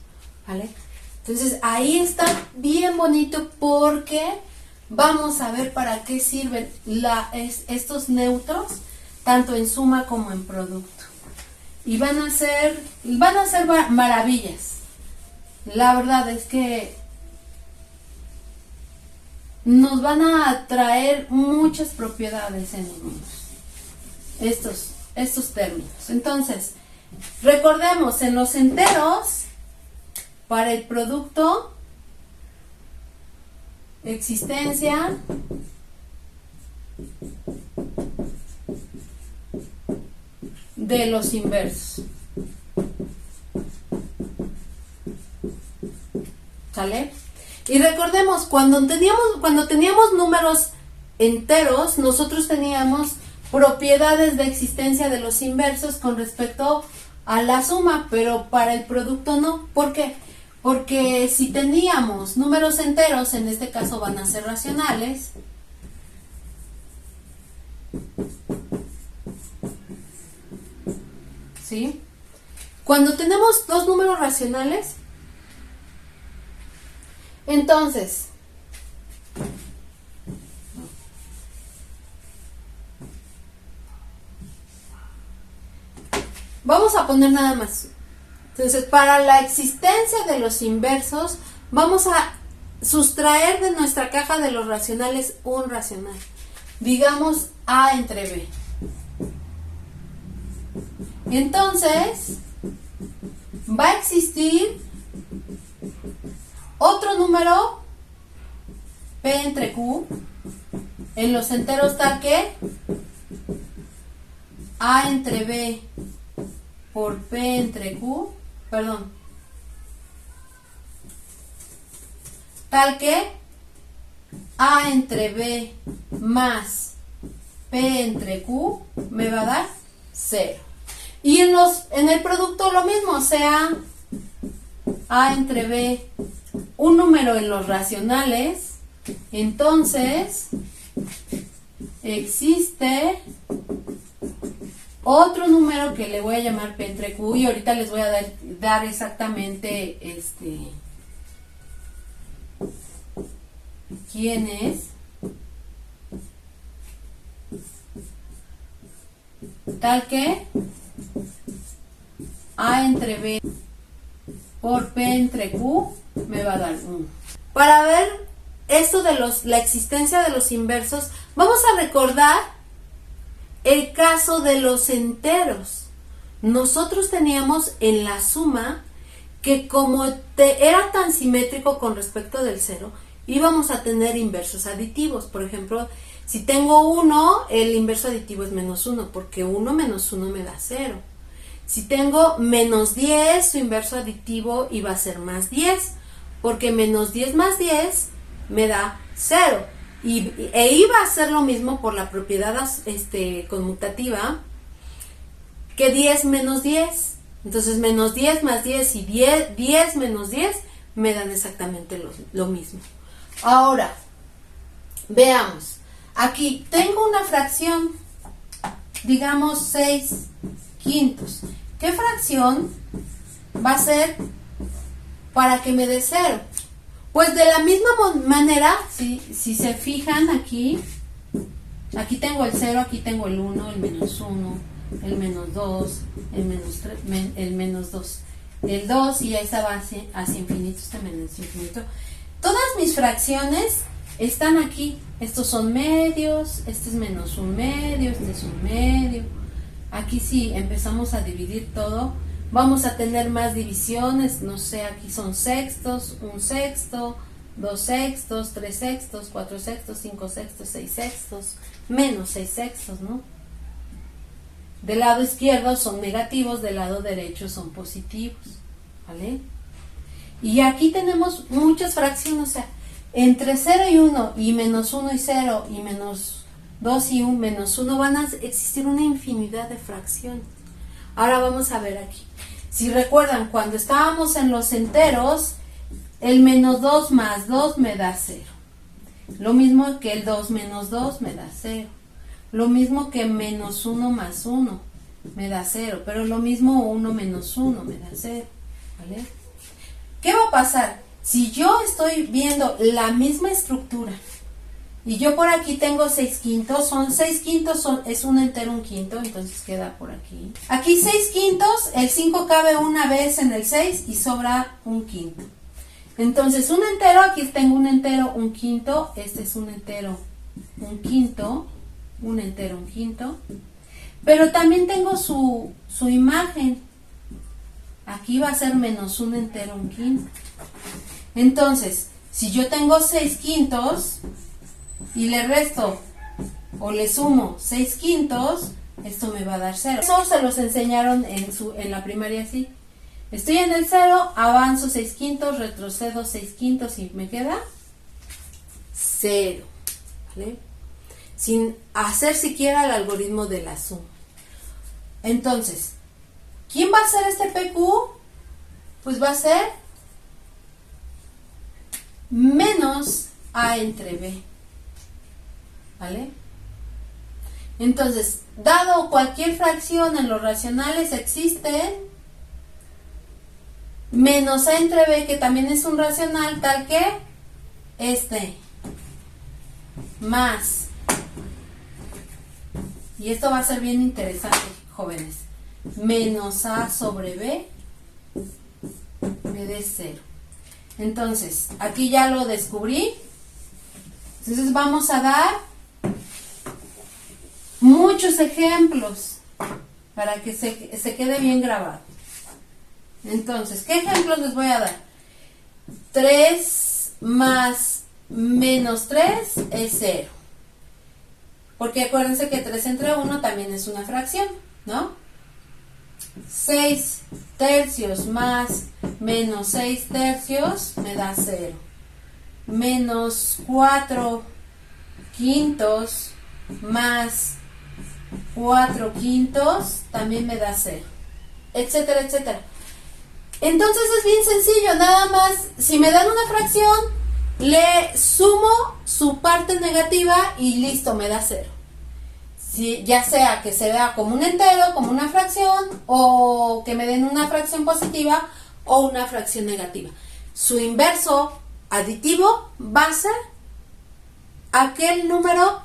¿vale? Entonces, ahí está bien bonito porque vamos a ver para qué sirven estos neutros, tanto en suma como en producto. Y van a ser maravillas. La verdad es que nos van a traer muchas propiedades en los números, estos términos. Entonces, recordemos, en los enteros, para el producto, existencia de los inversos. ¿Sale? Y recordemos, cuando teníamos números enteros, nosotros teníamos propiedades de existencia de los inversos con respecto a la suma, pero para el producto no. ¿Por qué? Porque si teníamos números enteros, en este caso van a ser racionales, ¿sí? Cuando tenemos dos números racionales, entonces vamos a poner nada más. Entonces, para la existencia de los inversos, vamos a sustraer de nuestra caja de los racionales un racional. Digamos A entre B. Entonces, va a existir otro número P entre Q en los enteros tal que A entre B por P entre Q, tal que A entre B más P entre Q me va a dar 0. Y en el producto lo mismo, o sea, A entre B, un número en los racionales, entonces existe otro número que le voy a llamar P entre Q y ahorita les voy a dar exactamente quién es. Tal que A entre B por P entre Q me va a dar 1. Para ver esto de la existencia de los inversos, vamos a recordar el caso de los enteros. Nosotros teníamos en la suma que como era tan simétrico con respecto del 0, íbamos a tener inversos aditivos. Por ejemplo, si tengo 1, el inverso aditivo es menos 1, porque 1 menos 1 me da 0. Si tengo menos 10, su inverso aditivo iba a ser más 10, porque menos 10 más 10 me da 0. E iba a ser lo mismo por la propiedad conmutativa que 10 menos 10. Entonces menos 10 más 10 y 10 menos 10 me dan exactamente lo mismo. Ahora, veamos. Aquí tengo una fracción, digamos 6 quintos. ¿Qué fracción va a ser para que me dé 0? Pues de la misma manera, si se fijan aquí tengo el 0, aquí tengo el 1, el menos 1, el menos 2, el menos 2, el 2 y esa va hacia infinito, este menos infinito. Todas mis fracciones están aquí. Estos son medios, este es menos un medio, este es un medio. Aquí si empezamos a dividir todo, vamos a tener más divisiones, no sé, aquí son sextos, 1 sexto, 2 sextos, 3 sextos, 4 sextos, 5 sextos, 6 sextos, menos 6 sextos, ¿no? Del lado izquierdo son negativos, del lado derecho son positivos, ¿vale? Y aquí tenemos muchas fracciones, o sea, entre 0 y 1, y menos 1 y 0, y menos 2 y 1, menos 1, van a existir una infinidad de fracciones. Ahora vamos a ver aquí. Si recuerdan, cuando estábamos en los enteros, el menos 2 más 2 me da 0. Lo mismo que el 2 menos 2 me da 0. Lo mismo que menos 1 más 1 me da 0. Pero lo mismo 1 menos 1 me da 0. ¿Vale? ¿Qué va a pasar? Si yo estoy viendo la misma estructura y yo por aquí tengo 6 quintos, son 6 quintos, es un entero un quinto, entonces queda por aquí. Aquí 6 quintos, el 5 cabe una vez en el 6 y sobra un quinto. Entonces un entero, aquí tengo un entero, un quinto, este es un entero, un quinto, un entero, un quinto. Pero también tengo su imagen. Aquí va a ser menos un entero, un quinto. Entonces, si yo tengo 6 quintos y le resto o le sumo 6 quintos, esto me va a dar 0. Eso se los enseñaron en la primaria así. Estoy en el 0, avanzo 6 quintos, retrocedo 6 quintos y me queda 0. ¿Vale? Sin hacer siquiera el algoritmo de la suma. Entonces, ¿quién va a ser este PQ? Pues va a ser menos A entre B. ¿Vale? Entonces, dado cualquier fracción en los racionales existen menos A entre B, que también es un racional, tal que más. Y esto va a ser bien interesante, jóvenes. Menos A sobre B me dé 0. Entonces, aquí ya lo descubrí. Entonces vamos a dar muchos ejemplos para que se quede bien grabado. Entonces, ¿qué ejemplos les voy a dar? 3 más menos 3 es 0. Porque acuérdense que 3 entre 1 también es una fracción, ¿no? 6 tercios más menos 6 tercios me da 0. Menos 4 quintos más 4 quintos también me da 0. Etcétera, etcétera. Entonces es bien sencillo, nada más, si me dan una fracción, le sumo su parte negativa y listo, me da 0. Si, ya sea que se vea como un entero, como una fracción, o que me den una fracción positiva o una fracción negativa. Su inverso aditivo va a ser aquel número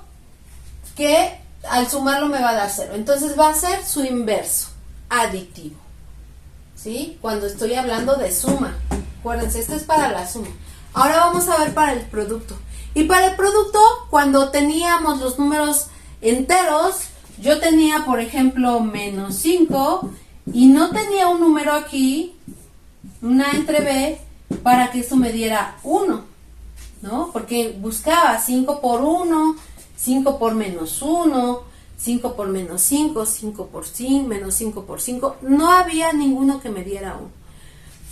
que al sumarlo me va a dar 0. Entonces va a ser su inverso aditivo. ¿Sí? Cuando estoy hablando de suma. Acuérdense, esto es para la suma. Ahora vamos a ver para el producto. Y para el producto, cuando teníamos los números enteros, yo tenía, por ejemplo, menos 5 y no tenía un número aquí, una entre B, para que esto me diera 1, ¿no? Porque buscaba 5 por 1, 5 por menos 1, 5 por menos 5, 5 por 5, menos 5 por 5. No había ninguno que me diera 1.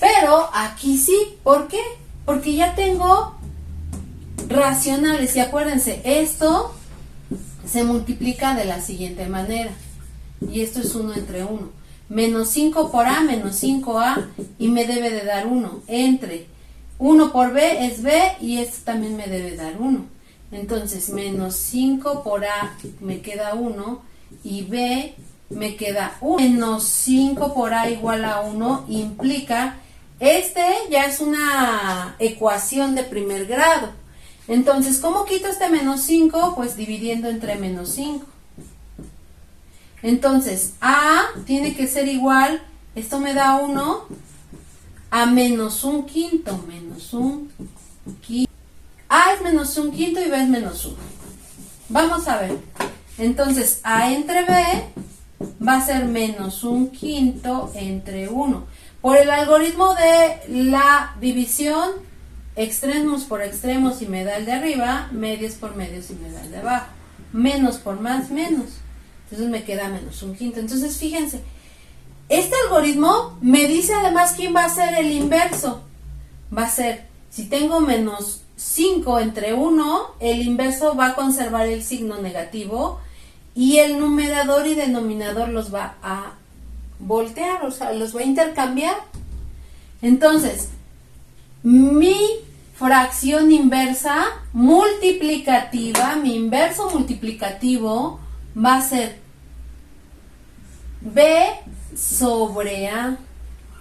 Pero aquí sí. ¿Por qué? Porque ya tengo racionales. Y acuérdense, esto se multiplica de la siguiente manera. Y esto es 1 entre 1. Menos 5 por A, menos 5A. Y me debe de dar 1. Entre 1 por B es B. Y esto también me debe dar 1. Entonces, menos 5 por A me queda 1 y B me queda 1. Menos 5 por A igual a 1 implica, ya es una ecuación de primer grado. Entonces, ¿cómo quito este menos 5? Pues dividiendo entre menos 5. Entonces, A tiene que ser igual, esto me da 1, a menos 1 quinto, menos 1 quinto. A es menos 1 quinto y B es menos 1. Vamos a ver. Entonces, A entre B va a ser menos 1 quinto entre 1. Por el algoritmo de la división, extremos por extremos y me da el de arriba, medios por medios y me da el de abajo. Menos por más, menos. Entonces me queda menos 1 quinto. Entonces, fíjense, este algoritmo me dice además quién va a ser el inverso. Va a ser, si tengo menos 5 entre 1, el inverso va a conservar el signo negativo y el numerador y denominador los va a voltear, o sea, los va a intercambiar. Entonces, mi fracción inversa multiplicativa, mi inverso multiplicativo va a ser B sobre A.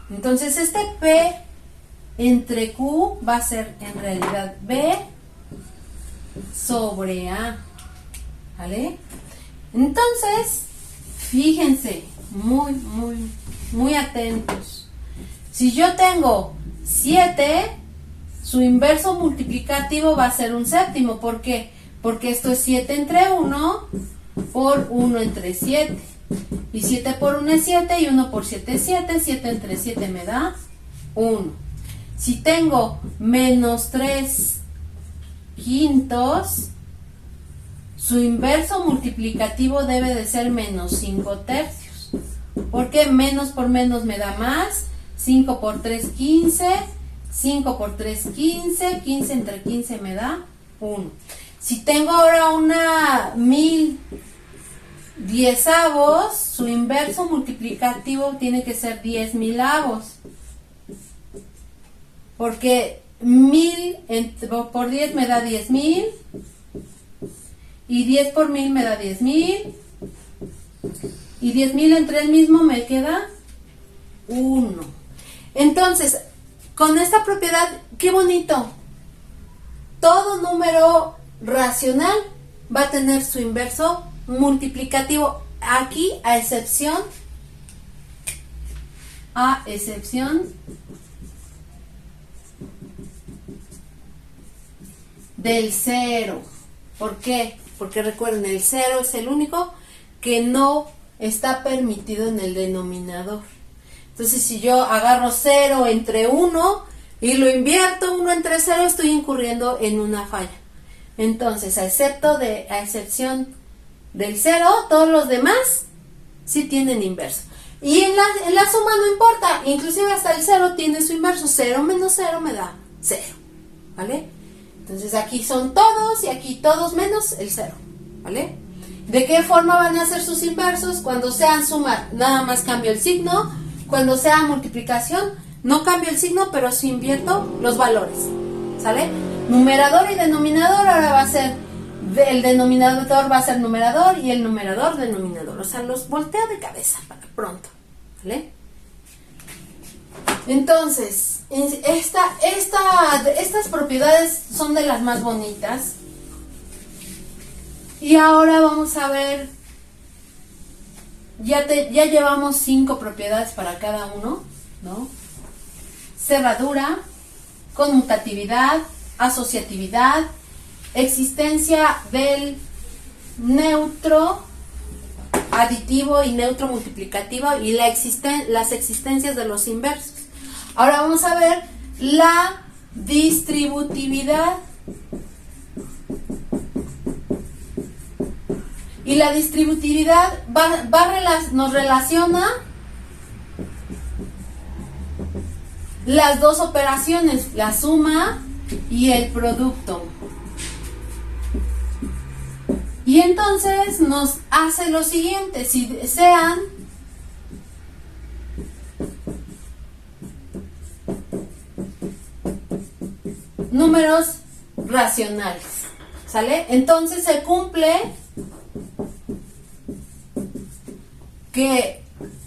Entonces, este P entre Q va a ser en realidad B sobre A. ¿Vale? Entonces, fíjense, muy atentos. Si yo tengo 7, su inverso multiplicativo va a ser un séptimo. ¿Por qué? Porque esto es 7 entre 1 por 1 entre 7. Y 7 por 1 es 7 y 1 por 7 es 7. 7 entre 7 me da 1. Si tengo menos 3 quintos, su inverso multiplicativo debe de ser menos 5 tercios. Porque menos por menos me da más. 5 por 3, 15. 5 por 3, 15. 15 entre 15 me da 1. Si tengo ahora una 1000 diezavos, su inverso multiplicativo tiene que ser 10 milavos. Porque 1000 por 10 me da 10,000. Y 10 por 1000 me da 10,000. Y 10,000 entre el mismo me queda 1. Entonces, con esta propiedad, qué bonito. Todo número racional va a tener su inverso multiplicativo. Aquí, a excepción del 0. ¿Por qué? Porque recuerden, el 0 es el único que no está permitido en el denominador. Entonces, si yo agarro 0 entre 1 y lo invierto 1 entre 0, estoy incurriendo en una falla. Entonces, a excepción del 0, todos los demás sí tienen inverso. Y en la suma no importa, inclusive hasta el 0 tiene su inverso. 0 menos 0 me da 0, ¿vale? Entonces aquí son todos y aquí todos menos el 0, ¿vale? ¿De qué forma van a ser sus inversos? Cuando sean suma, nada más cambio el signo. Cuando sea multiplicación, no cambio el signo, pero sí invierto los valores, ¿sale? Numerador y denominador ahora va a ser, el denominador va a ser numerador y el numerador denominador. O sea, los volteo de cabeza para pronto, ¿vale? Entonces, estas propiedades son de las más bonitas. Y ahora vamos a ver, ya llevamos 5 propiedades para cada uno, ¿no? Cerradura, conmutatividad, asociatividad, existencia del neutro aditivo y neutro multiplicativo y las existencias de los inversos. Ahora vamos a ver la distributividad. Y la distributividad nos relaciona las dos operaciones, la suma y el producto. Y entonces nos hace lo siguiente, si sean números racionales, ¿sale? Entonces se cumple que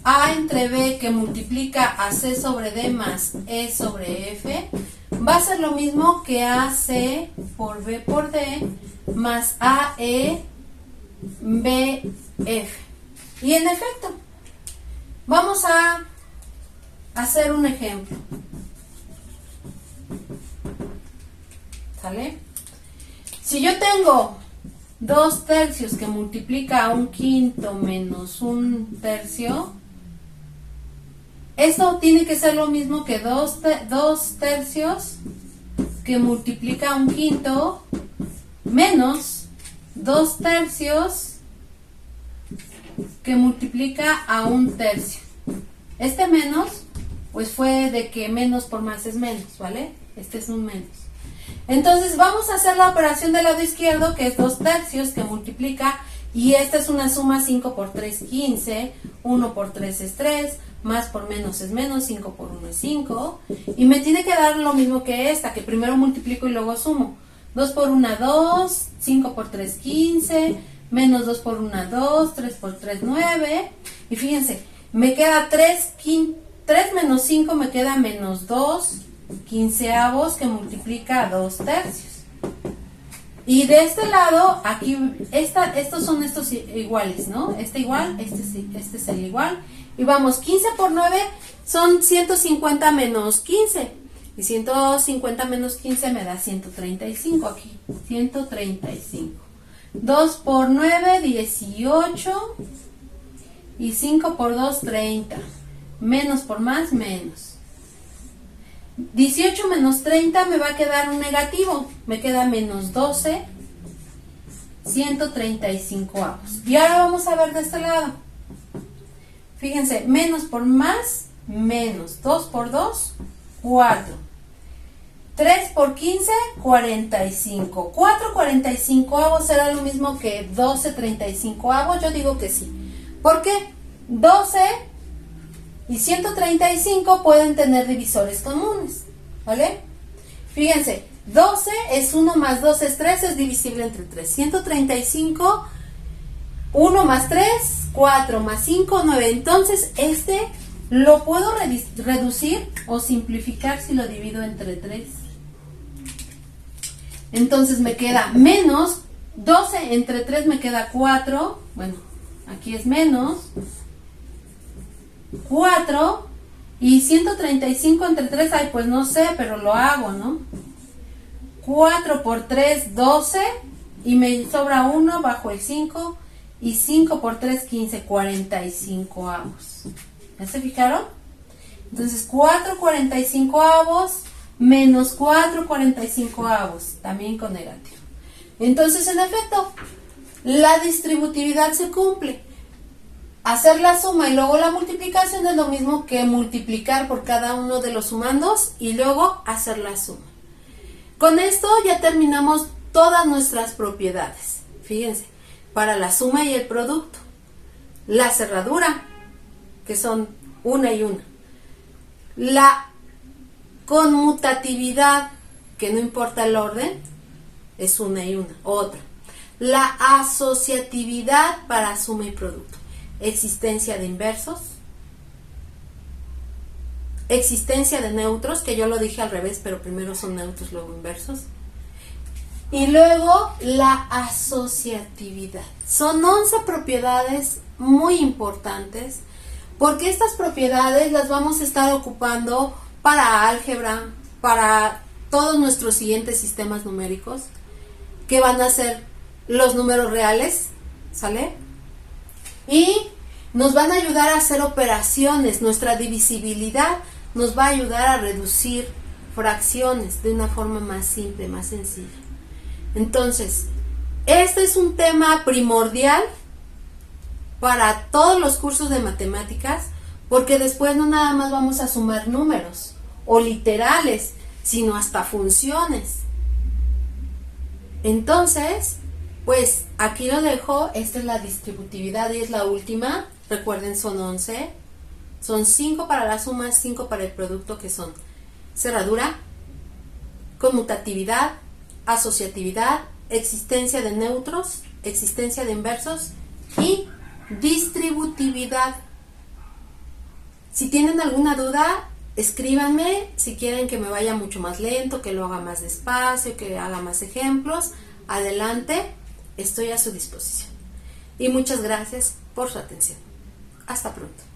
A entre B que multiplica a C sobre D más E sobre F va a ser lo mismo que AC por B por D más AE BF. Y en efecto, vamos a hacer un ejemplo. ¿Sale? Si yo tengo 2 tercios que multiplica a 1/5 menos 1/3, esto tiene que ser lo mismo que 2 tercios que multiplica a 1/5 menos 2 tercios que multiplica a 1/3. Este menos, pues fue de que menos por más es menos, ¿vale? Este es un menos. Entonces vamos a hacer la operación del lado izquierdo, que es 2 tercios que multiplica, y esta es una suma: 5 por 3, 15, 1 por 3 es 3, más por menos es menos, 5 por 1 es 5, y me tiene que dar lo mismo que esta, que primero multiplico y luego sumo. 2 por 1, 2, 5 por 3, 15, menos 2 por 1, 2, 3 por 3, 9, y fíjense, me queda 3 menos 5 me queda menos 2 quinceavos que multiplica a 2 tercios. Y de este lado, aquí, estos son estos iguales, ¿no? Este igual, este es el igual. Y vamos, 15 por 9 son 150 menos 15. Y 150 menos 15 me da 135 aquí. 135. 2 por 9, 18. Y 5 por 2, 30. Menos por más, menos. 18 menos 30 me va a quedar un negativo. Me queda menos 12. 135 avos. Y ahora vamos a ver de este lado. Fíjense, menos por más, menos. 2 por 2, 4. 3 por 15, 45. 4 45 avos será lo mismo que 12 35 avos. Yo digo que sí. ¿Por qué? 12 y 135 pueden tener divisores comunes, ¿vale? Fíjense, 12 es 1 más 2 es 3, es divisible entre 3. 135, 1 más 3, 4 más 5, 9. Entonces, este Lo puedo reducir o simplificar si lo divido entre 3. Entonces me queda menos 12 entre 3 me queda 4. Bueno, aquí es menos 4. Y 135 entre 3, ay, pues no sé, pero lo hago, ¿no? 4 por 3, 12. Y me sobra 1 bajo el 5. Y 5 por 3, 15, 45 avos. ¿Ya se fijaron? Entonces 4 45 avos menos 4 45 avos, también con negativo. Entonces, en efecto, la distributividad se cumple. Hacer la suma y luego la multiplicación es lo mismo que multiplicar por cada uno de los sumandos y luego hacer la suma. Con esto ya terminamos todas nuestras propiedades. Fíjense, para la suma y el producto. La cerradura, que son una y una. La conmutatividad, que no importa el orden, es una y una. Otra. La asociatividad para suma y producto. Existencia de inversos. Existencia de neutros, que yo lo dije al revés, pero primero son neutros, luego inversos. Y luego la asociatividad. Son 11 propiedades muy importantes, porque estas propiedades las vamos a estar ocupando para álgebra, para todos nuestros siguientes sistemas numéricos, que van a ser los números reales, ¿sale? Y nos van a ayudar a hacer operaciones. Nuestra divisibilidad nos va a ayudar a reducir fracciones de una forma más simple, más sencilla. Entonces, este es un tema primordial para todos los cursos de matemáticas, porque después no nada más vamos a sumar números o literales, sino hasta funciones. Entonces, pues aquí lo dejo. Esta es la distributividad y es la última. Recuerden, son 11. Son 5 para la suma, 5 para el producto, que son cerradura, conmutatividad, asociatividad, existencia de neutros, existencia de inversos y distributividad. Si tienen alguna duda, escríbanme. Si quieren que me vaya mucho más lento, que lo haga más despacio, que haga más ejemplos, adelante, estoy a su disposición. Y muchas gracias por su atención. Hasta pronto.